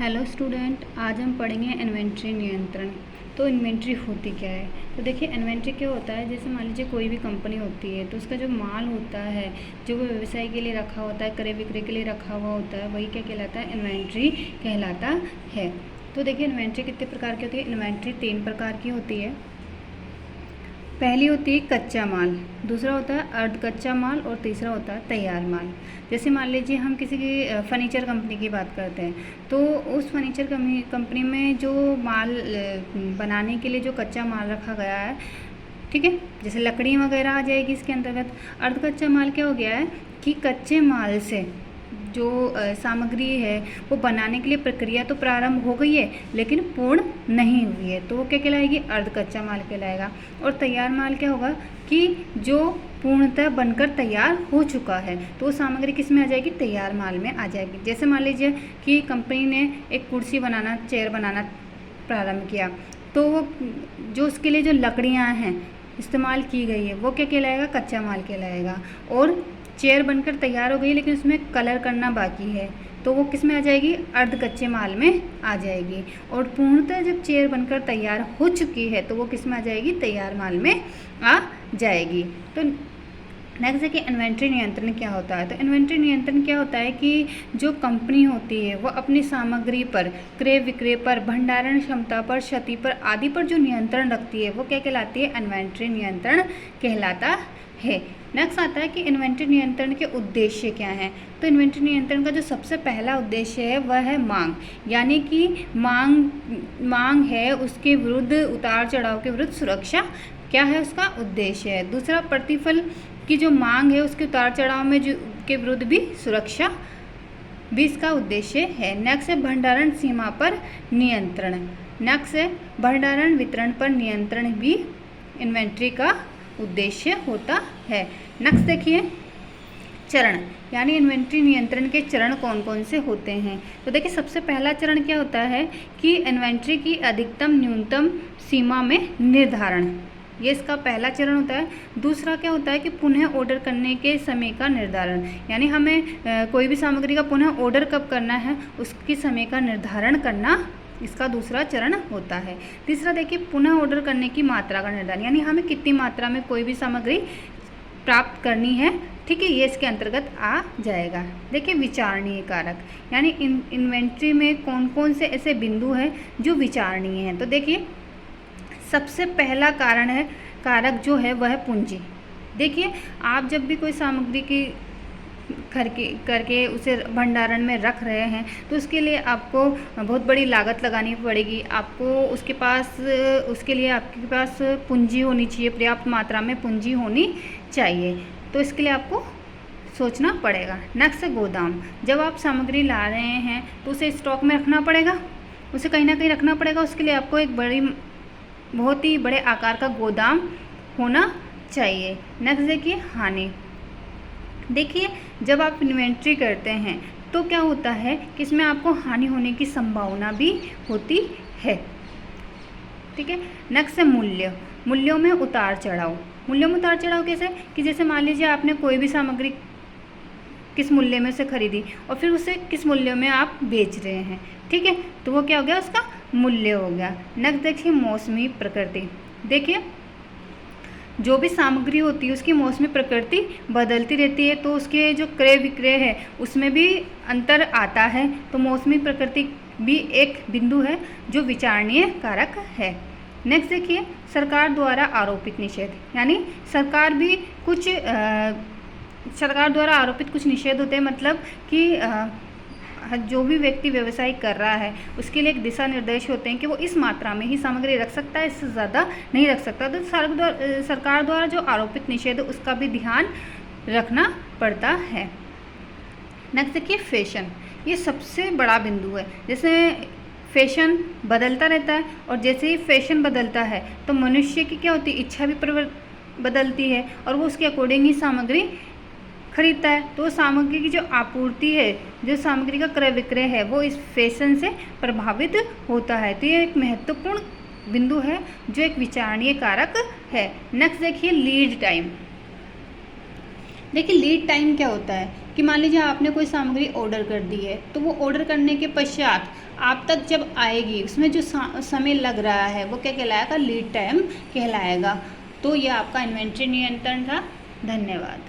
Hello student, आज हम पढ़ेंगे इन्वेंट्री नियंत्रण। तो इन्वेंट्री होती क्या है? तो देखिए, इन्वेंट्री क्या होता है, जैसे मान लीजिए कोई भी कंपनी होती है तो उसका जो माल होता है, जो वो व्यवसाय के लिए रखा होता है, क्रय विक्रय के लिए रखा हुआ होता है, वही क्या कहलाता है? इन्वेंट्री कहलाता है। तो देखिए, इन्वेंट्री कितने प्रकार की होती है? इन्वेंट्री 3 प्रकार की होती है। पहली होती है कच्चा माल, दूसरा होता है अर्ध कच्चा माल और तीसरा होता है तैयार माल। जैसे मान लीजिए हम किसी की फर्नीचर कंपनी की बात करते हैं, तो उस फर्नीचर कंपनी में जो माल बनाने के लिए जो कच्चा माल रखा गया है, ठीक है, जैसे लकड़ी वगैरह आ जाएगी इसके अंतर्गत। अर्ध कच्चा माल क्या हो गया है कि कच्चे माल से जो सामग्री है वो बनाने के लिए प्रक्रिया तो प्रारंभ हो गई है लेकिन पूर्ण नहीं हुई है, तो वो क्या कहलाएगी? अर्ध कच्चा माल कहलाएगा। और तैयार माल क्या होगा कि जो पूर्णतः बनकर तैयार हो चुका है, तो वो सामग्री किस में आ जाएगी? तैयार माल में आ जाएगी। जैसे मान लीजिए कि कंपनी ने एक कुर्सी बनाना, चेयर बनाना प्रारंभ किया, तो वो जो उसके लिए जो लकड़ियाँ हैं इस्तेमाल की गई है, वो क्या कहलाएगा? कच्चा माल कहलाएगा। और चेयर बनकर तैयार हो गई लेकिन उसमें कलर करना बाकी है, तो वो किस में आ जाएगी? अर्ध कच्चे माल में आ जाएगी। और पूर्णतः जब चेयर बनकर तैयार हो चुकी है तो वो किस में आ जाएगी? तैयार माल में आ जाएगी। तो नेक्स्ट देखिए, इन्वेंट्री नियंत्रण क्या होता है? तो इन्वेंट्री नियंत्रण क्या होता है कि जो कंपनी होती है वो अपनी सामग्री पर, क्रय विक्रय पर, भंडारण क्षमता पर, क्षति पर आदि पर जो नियंत्रण रखती है वो क्या कहलाती है? इन्वेंट्री नियंत्रण कहलाता है। नेक्स्ट आता है कि इन्वेंट्री नियंत्रण के उद्देश्य क्या हैं। तो इन्वेंट्री नियंत्रण का जो सबसे पहला उद्देश्य है वह है मांग, यानी कि मांग है उसके विरुद्ध, उतार चढ़ाव के विरुद्ध सुरक्षा क्या है उसका उद्देश्य है। दूसरा, प्रतिफल की जो मांग है उसके उतार चढ़ाव में जो के विरुद्ध भी सुरक्षा भी इसका उद्देश्य है। नेक्स्ट है भंडारण सीमा पर नियंत्रण। नेक्स्ट है भंडारण वितरण पर नियंत्रण भी इन्वेंट्री का उद्देश्य होता है। नेक्स्ट देखिए, चरण, यानी इन्वेंट्री नियंत्रण के चरण कौन कौन से होते हैं। तो देखिए, सबसे पहला चरण क्या होता है कि इन्वेंट्री की अधिकतम न्यूनतम सीमा में निर्धारण, ये इसका पहला चरण होता है। दूसरा क्या होता है कि पुनः ऑर्डर करने के समय का निर्धारण, यानी हमें कोई भी सामग्री का पुनः ऑर्डर कब करना है उसकी समय का निर्धारण करना इसका दूसरा चरण होता है। तीसरा देखिए, पुनः ऑर्डर करने की मात्रा का निर्धारण, यानी हमें कितनी मात्रा में कोई भी सामग्री प्राप्त करनी है, ठीक है, ये इसके अंतर्गत आ जाएगा। देखिए, विचारणीय कारक, यानी इन्वेंट्री में कौन कौन से ऐसे बिंदु हैं जो विचारणीय हैं। तो देखिए, सबसे पहला कारक जो है वह है पूंजी। देखिए, आप जब भी कोई सामग्री की करके उसे भंडारण में रख रहे हैं तो उसके लिए आपको बहुत बड़ी लागत लगानी पड़ेगी। आपको उसके लिए आपके पास पूंजी होनी चाहिए, पर्याप्त मात्रा में पूंजी होनी चाहिए, तो इसके लिए आपको सोचना पड़ेगा। नेक्स्ट है गोदाम, जब आप सामग्री ला रहे हैं तो उसे स्टॉक में रखना पड़ेगा, उसे कहीं ना कहीं रखना पड़ेगा, उसके लिए आपको एक बहुत ही बड़े आकार का गोदाम होना चाहिए। नेक्स्ट देखिए, हानि। देखिए, जब आप इन्वेंट्री करते हैं तो क्या होता है कि इसमें आपको हानि होने की संभावना भी होती है, ठीक है। नेक्स्ट है मूल्य, मूल्यों में उतार चढ़ाव। मूल्यों में उतार चढ़ाव कैसे कि जैसे मान लीजिए आपने कोई भी सामग्री किस मूल्य में से खरीदी और फिर उसे किस मूल्य में आप बेच रहे हैं, ठीक है, तो वो क्या हो गया? उसका मूल्य हो गया। नेक्स्ट देखिए, मौसमी प्रकृति। देखिए, जो भी सामग्री होती है उसकी मौसमी प्रकृति बदलती रहती है, तो उसके जो क्रय विक्रय है उसमें भी अंतर आता है, तो मौसमी प्रकृति भी एक बिंदु है जो विचारणीय कारक है। नेक्स्ट देखिए, सरकार द्वारा आरोपित निषेध, यानी सरकार द्वारा आरोपित कुछ निषेध होते हैं, मतलब कि जो भी व्यक्ति व्यवसाय कर रहा है उसके लिए एक दिशा निर्देश होते हैं कि वो इस मात्रा में ही सामग्री रख सकता है, इससे ज़्यादा नहीं रख सकता। तो सरकार द्वारा जो आरोपित निषेध है उसका भी ध्यान रखना पड़ता है। नेक्स्ट देखिए, फैशन, ये सबसे बड़ा बिंदु है। जैसे फैशन बदलता रहता है और जैसे ही फैशन बदलता है तो मनुष्य की क्या होती है? इच्छा भी बदलती है और वो उसके अकॉर्डिंग ही सामग्री खरीदता है। तो सामग्री की जो आपूर्ति है, जो सामग्री का क्रय विक्रय है, वो इस फैशन से प्रभावित होता है। तो ये एक महत्वपूर्ण बिंदु है जो एक विचारणीय कारक है। नेक्स्ट देखिए, लीड टाइम। देखिए, लीड टाइम क्या होता है कि मान लीजिए आपने कोई सामग्री ऑर्डर कर दी है, तो वो ऑर्डर करने के पश्चात आप तक जब आएगी उसमें जो समय लग रहा है वो क्या कहलाएगा, लीड टाइम कहलाएगा। तो ये आपका इन्वेंट्री नियंत्रण था। धन्यवाद।